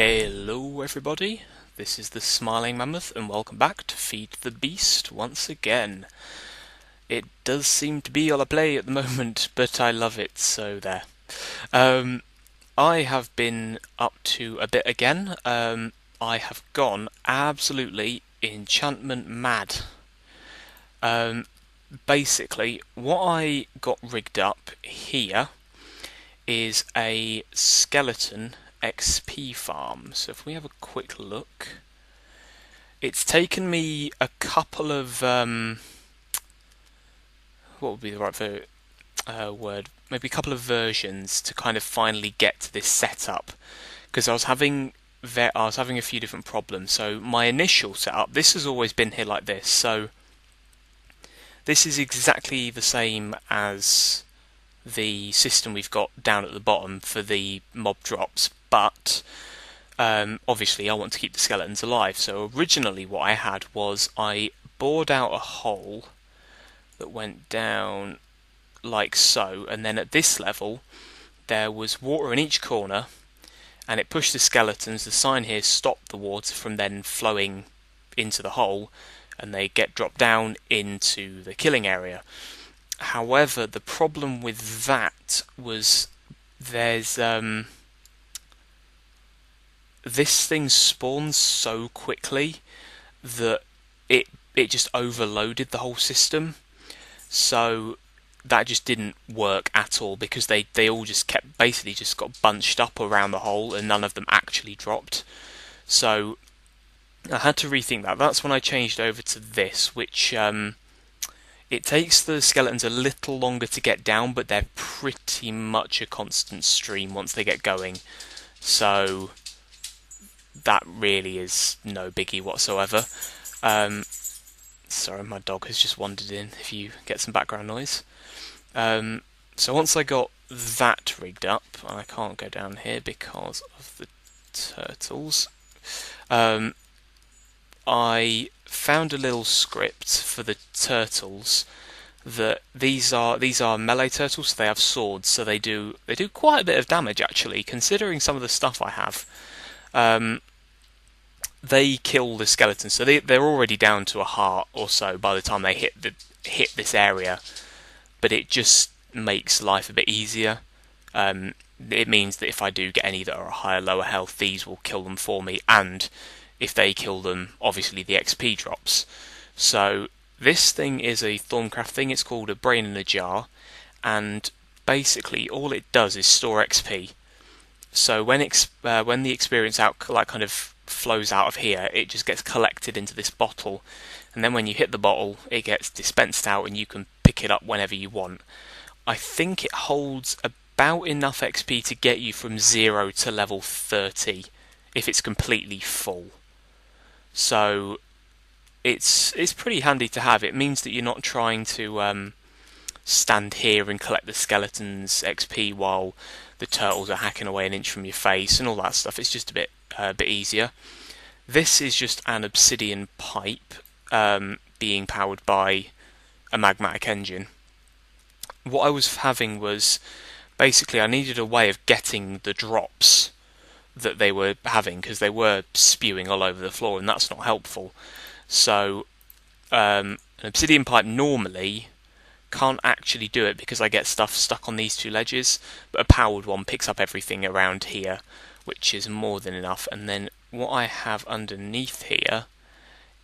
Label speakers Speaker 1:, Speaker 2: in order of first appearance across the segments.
Speaker 1: Hello everybody, this is the Smiling Mammoth and welcome back to Feed the Beast once again. It does seem to be all a play at the moment, but I love it, so there. I have been up to a bit again. I have gone absolutely enchantment mad. Basically, what I got rigged up here is a skeleton XP farm. So if we have a quick look, it's taken me a couple of what would be the right word? Maybe a couple of versions to kind of finally get to this setup, because I was having a few different problems. So my initial setup, this has always been here like this. So this is exactly the same as the system we've got down at the bottom for the mob drops, but obviously I want to keep the skeletons alive. So originally what I had was I bored out a hole that went down like so, and then at this level there was water in each corner, and it pushed the skeletons. The sign here stopped the water from then flowing into the hole, and they get dropped down into the killing area. However, the problem with that was there's this thing spawns so quickly that it just overloaded the whole system. So that just didn't work at all, because they all just basically just got bunched up around the hole and none of them actually dropped. So I had to rethink that. That's when I changed over to this, which it takes the skeletons a little longer to get down, but they're pretty much a constant stream once they get going. So that really is no biggie whatsoever. Sorry, my dog has just wandered in, if you get some background noise. So once I got that rigged up, I can't go down here because of the turtles. I found a little script for the turtles that these are melee turtles, so they have swords, so they do quite a bit of damage actually, considering some of the stuff I have. They kill the skeletons, so they're already down to a heart or so by the time they hit this area, but it just makes life a bit easier. It means that if I do get any that are higher lower health, these will kill them for me, and if they kill them, obviously the XP drops. So this thing is a Thorncraft thing. It's called a brain in a jar, and basically all it does is store XP. So when the experience kind of flows out of here, it just gets collected into this bottle, and then when you hit the bottle, it gets dispensed out, and you can pick it up whenever you want. I think it holds about enough XP to get you from 0 to level 30 if it's completely full. So it's pretty handy to have. It means that you're not trying to stand here and collect the skeletons XP while the turtles are hacking away an inch from your face and all that stuff. It's just a bit easier. This is just an obsidian pipe being powered by a magmatic engine. What I was having was basically I needed a way of getting the drops that they were having, because they were spewing all over the floor, and that's not helpful. So an obsidian pipe normally can't actually do it because I get stuff stuck on these two ledges, but a powered one picks up everything around here, which is more than enough. And then what I have underneath here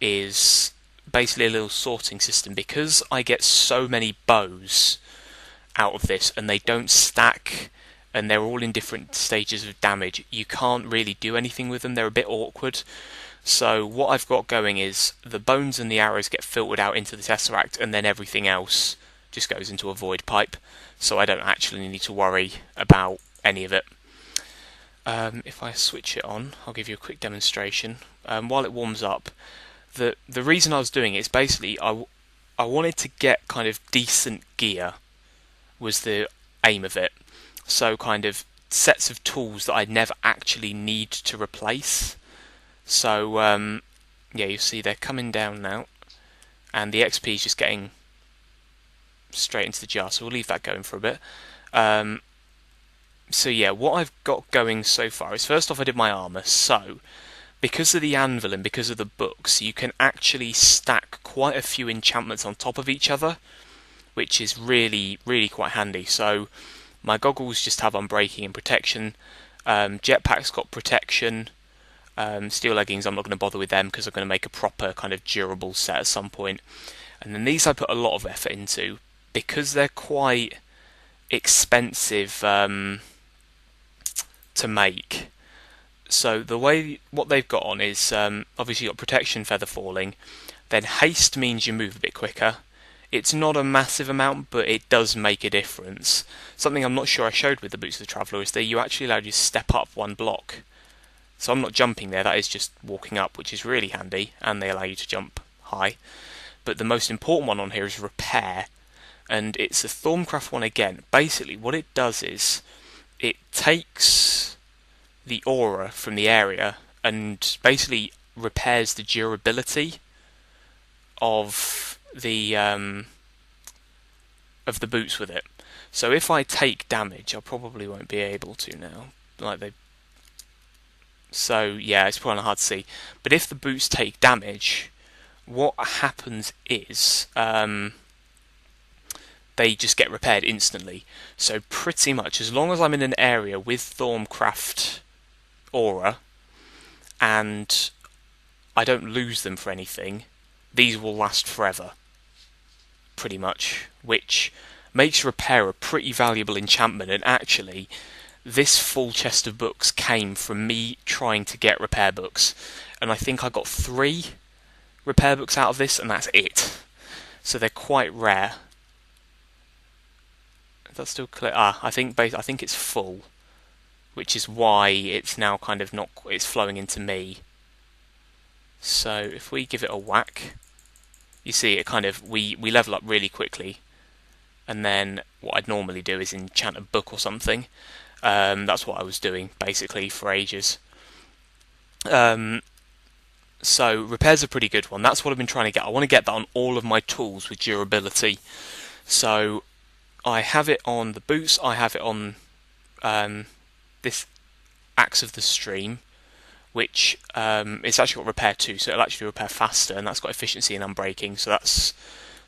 Speaker 1: is basically a little sorting system, because I get so many bows out of this and they don't stack and they're all in different stages of damage. You can't really do anything with them. They're a bit awkward. So what I've got going is the bones and the arrows get filtered out into the Tesseract, and then everything else just goes into a void pipe. So I don't actually need to worry about any of it. If I switch it on, I'll give you a quick demonstration. While it warms up, the reason I was doing it is basically I wanted to get kind of decent gear, was the aim of it. So kind of sets of tools that I'd never actually need to replace. So yeah, you see they're coming down now, and the XP is just getting straight into the jar, so we'll leave that going for a bit. So yeah, what I've got going so far is, first off, I did my armour. So because of the anvil and because of the books, you can actually stack quite a few enchantments on top of each other, which is really, really quite handy. So my goggles just have unbreaking and protection. Jetpack's got protection. Steel leggings, I'm not going to bother with them because I'm going to make a proper kind of durable set at some point. And then these I put a lot of effort into because they're quite expensive to make. So what they've got on is obviously you've got protection, feather falling, then haste means you move a bit quicker. It's not a massive amount, but it does make a difference. Something I'm not sure I showed with the Boots of the Traveller is that you actually allow you to step up one block. So I'm not jumping there, that is just walking up, which is really handy, and they allow you to jump high. But the most important one on here is repair, and it's a Thorncraft one again. Basically what it does is it takes the aura from the area and basically repairs the durability of the boots with it. So if I take damage, I probably won't be able to now. So yeah, it's probably hard to see. But if the boots take damage, what happens is they just get repaired instantly. So pretty much, as long as I'm in an area with Thorncraft aura and I don't lose them for anything, these will last forever, pretty much, which makes repair a pretty valuable enchantment. And actually, this full chest of books came from me trying to get repair books, and I think I got 3 repair books out of this, and that's it. So they're quite rare. Is that still clear? I think it's full, which is why it's now kind of not. It's flowing into me. So if we give it a whack, you see it kind of we level up really quickly, and then what I'd normally do is enchant a book or something. That's what I was doing basically for ages. So repairs are a pretty good one. That's what I've been trying to get. I want to get that on all of my tools with durability. So I have it on the boots. I have it on this Axe of the Stream, which it's actually got repair too, so it'll actually repair faster, and that's got efficiency and unbreaking. So that's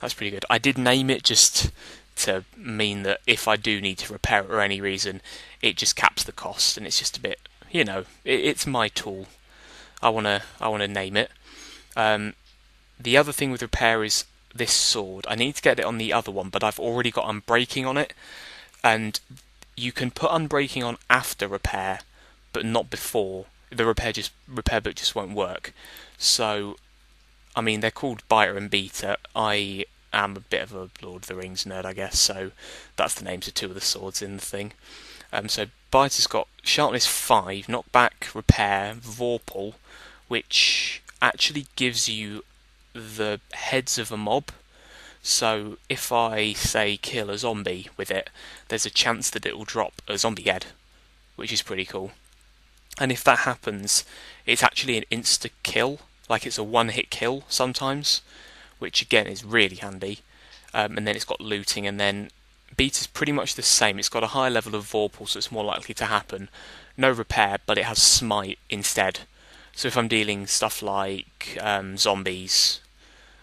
Speaker 1: pretty good. I did name it just to mean that if I do need to repair it for any reason, it just caps the cost, and it's just a bit, it's my tool. I wanna name it. The other thing with repair is this sword. I need to get it on the other one, but I've already got unbreaking on it, and you can put unbreaking on after repair, but not before. The repair book just won't work. So, I mean, they're called Biter and Beater. I am a bit of a Lord of the Rings nerd, I guess, so that's the names of 2 of the swords in the thing. So Biter's got sharpness 5, knockback, repair, Vorpal, which actually gives you the heads of a mob. So if I say kill a zombie with it, there's a chance that it will drop a zombie head, which is pretty cool. And if that happens, it's actually an insta kill, like it's a one-hit kill sometimes, which again is really handy. And then it's got looting, and then Beater's pretty much the same. It's got a higher level of Vorpal, so it's more likely to happen. No repair, but it has smite instead. So if I'm dealing stuff like zombies,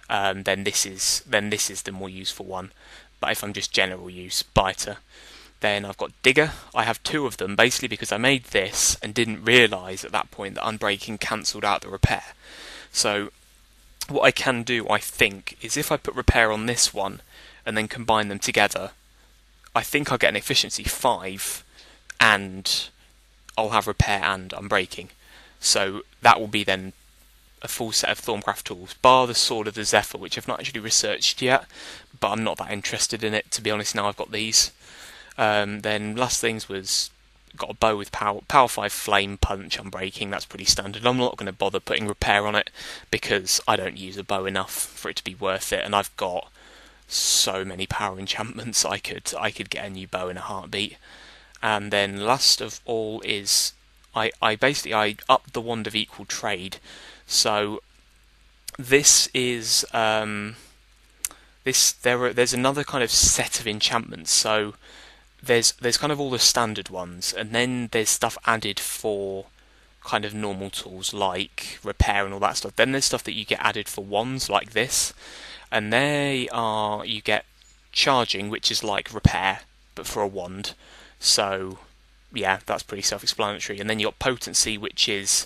Speaker 1: then this is the more useful one. But if I'm just general use, Biter. Then I've got Digger. I have 2 of them, basically because I made this and didn't realise at that point that unbreaking cancelled out the repair. So what I can do, I think, is if I put repair on this one and then combine them together, I think I'll get an efficiency 5, and I'll have repair and unbreaking. So that will be then a full set of Thorncraft tools, bar the Sword of the Zephyr, which I've not actually researched yet, but I'm not that interested in it, to be honest, now I've got these. Then last things was got a bow with power 5 flame punch unbreaking. That's pretty standard. I'm not going to bother putting repair on it because I don't use a bow enough for it to be worth it, and I've got so many power enchantments. I could get a new bow in a heartbeat. And then last of all is I basically upped the Wand of Equal Trade. So this is there's another kind of set of enchantments. So there's kind of all the standard ones, and then there's stuff added for kind of normal tools like repair and all that stuff. Then there's stuff that you get added for wands like this, and you get charging, which is like repair but for a wand. So yeah, that's pretty self-explanatory. And then you got potency, which is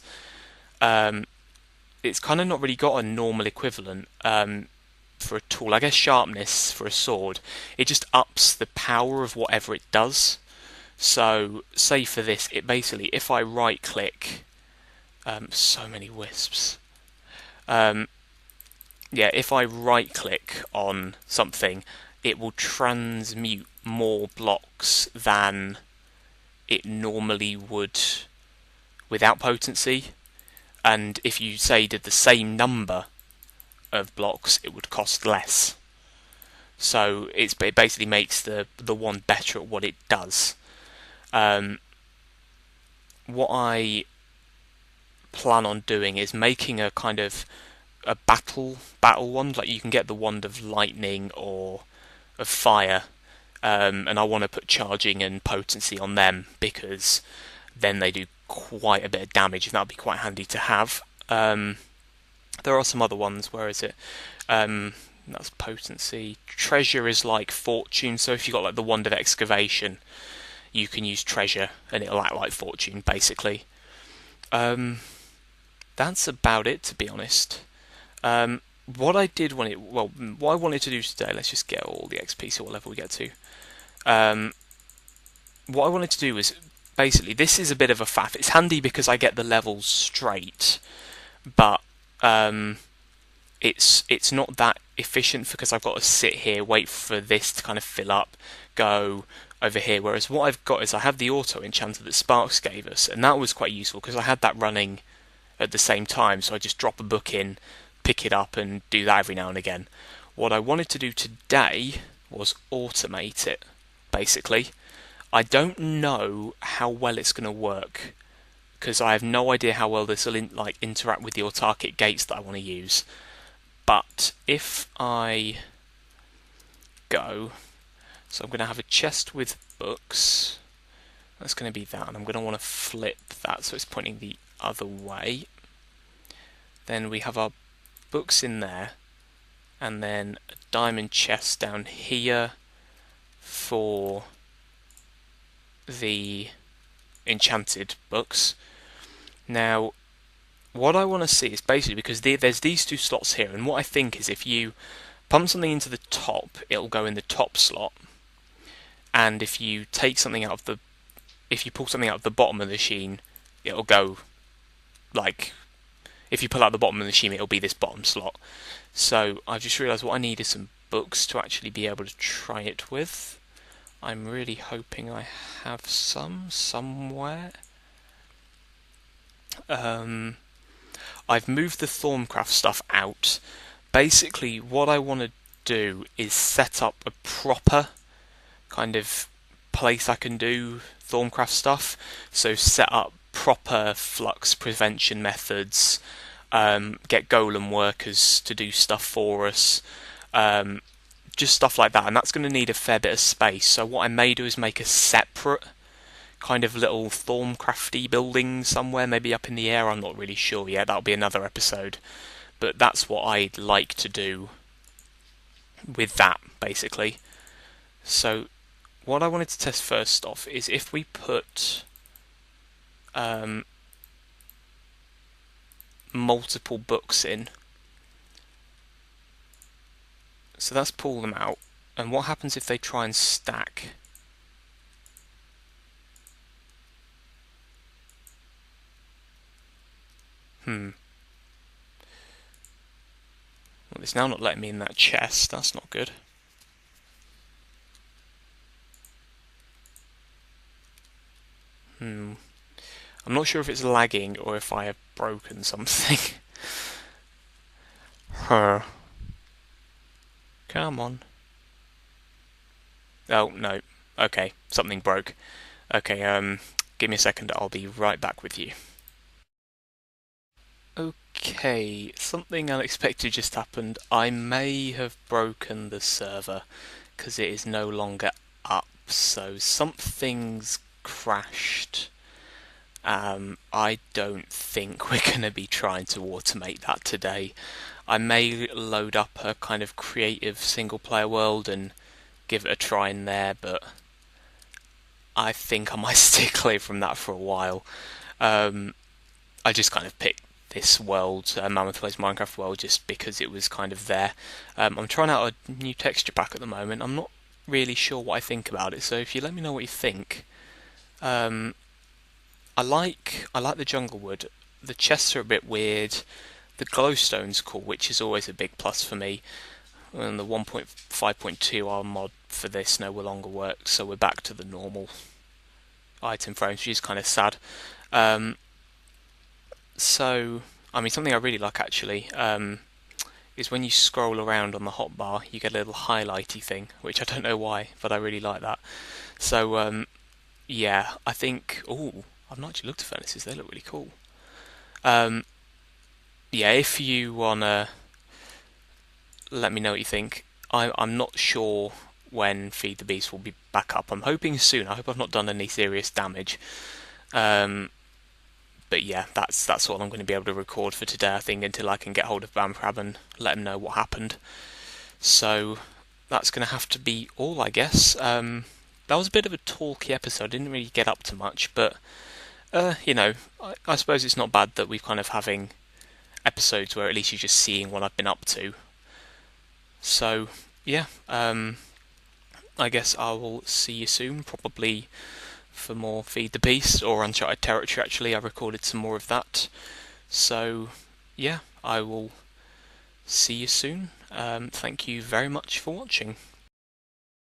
Speaker 1: it's kind of not really got a normal equivalent for a tool. I guess sharpness for a sword, it just ups the power of whatever it does. So say for this, it basically, if I right click, so many wisps. Yeah, if I right click on something, it will transmute more blocks than it normally would without potency. And if you say did the same number of blocks, it would cost less. So it basically makes the one better at what it does. What I plan on doing is making a kind of a battle wand. Like you can get the wand of lightning or of fire, and I want to put charging and potency on them because then they do quite a bit of damage, and that'd be quite handy to have. There are some other ones. Where is it? That's potency. Treasure is like fortune. So if you've got like the wand of excavation, you can use treasure and it'll act like fortune, basically. That's about it, to be honest. What I wanted to do today, let's just get all the XP, so what level we get to. What I wanted to do was, basically, this is a bit of a faff. It's handy because I get the levels straight, but it's not that efficient because I've got to sit here, wait for this to kind of fill up, go over here. Whereas what I've got is I have the Auto-Enchanter that Sparkz gave us, and that was quite useful because I had that running at the same time, so I just drop a book in, pick it up, and do that every now and again. What I wanted to do today was automate it, basically. I don't know how well it's going to work because I have no idea how well this will interact with the autarkic gates that I want to use. But if I go, so I'm going to have a chest with books. That's going to be that, and I'm going to want to flip that so it's pointing the other way. Then we have our books in there, and then a diamond chest down here for the enchanted books. Now, what I want to see is basically, because there's these two slots here, and what I think is if you pump something into the top, it'll go in the top slot, and if you take something out of the, if you pull something out of the bottom of the machine, it'll go like, if you pull out the bottom of the machine, it'll be this bottom slot. So I've just realised what I need is some books to actually be able to try it with. I'm really hoping I have some somewhere. I've moved the Thorncraft stuff out. Basically, what I want to do is set up a proper kind of place I can do Thorncraft stuff. So set up proper flux prevention methods, get golem workers to do stuff for us, just stuff like that, and that's going to need a fair bit of space. So what I may do is make a separate kind of little Thorncrafty building somewhere, maybe up in the air. I'm not really sure yet. That'll be another episode, but that's what I'd like to do with that, basically. So what I wanted to test first off is if we put multiple books in. So let's pull them out. And what happens if they try and stack? Well, it's now not letting me in that chest. That's not good. I'm not sure if it's lagging or if I have broken something. Come on. Oh, no. Okay, something broke. Okay, give me a second, I'll be right back with you. Okay, something unexpected just happened. I may have broken the server, because it is no longer up. So something's crashed. I don't think we're going to be trying to automate that today. I may load up a kind of creative single player world and give it a try in there, but I think I might stay clear from that for a while. I just kind of picked this world, Mammoth Plays Minecraft world, just because it was kind of there. I'm trying out a new texture pack at the moment. I'm not really sure what I think about it, so if you let me know what you think. I like the jungle wood. The chests are a bit weird. The glowstone's cool, which is always a big plus for me. And the 1.5.2R mod for this no longer works, so we're back to the normal item frames, which is kind of sad. So, I mean, something I really like actually is when you scroll around on the hotbar, you get a little highlighty thing, which I don't know why, but I really like that. So, yeah, I think. Oh, I've not actually looked at furnaces; they look really cool. Yeah, if you wanna let me know what you think. I'm not sure when Feed the Beast will be back up. I'm hoping soon. I hope I've not done any serious damage. But yeah, that's all I'm going to be able to record for today, I think, until I can get hold of BuildCraft and let him know what happened. So that's going to have to be all, I guess. That was a bit of a talky episode. I didn't really get up to much, but you know, I suppose it's not bad that we're kind of having episodes where at least you're just seeing what I've been up to. So yeah, I guess I will see you soon, probably for more Feed the Beast or Uncharted Territory. Actually, I recorded some more of that. So yeah, I will see you soon. Thank you very much for watching.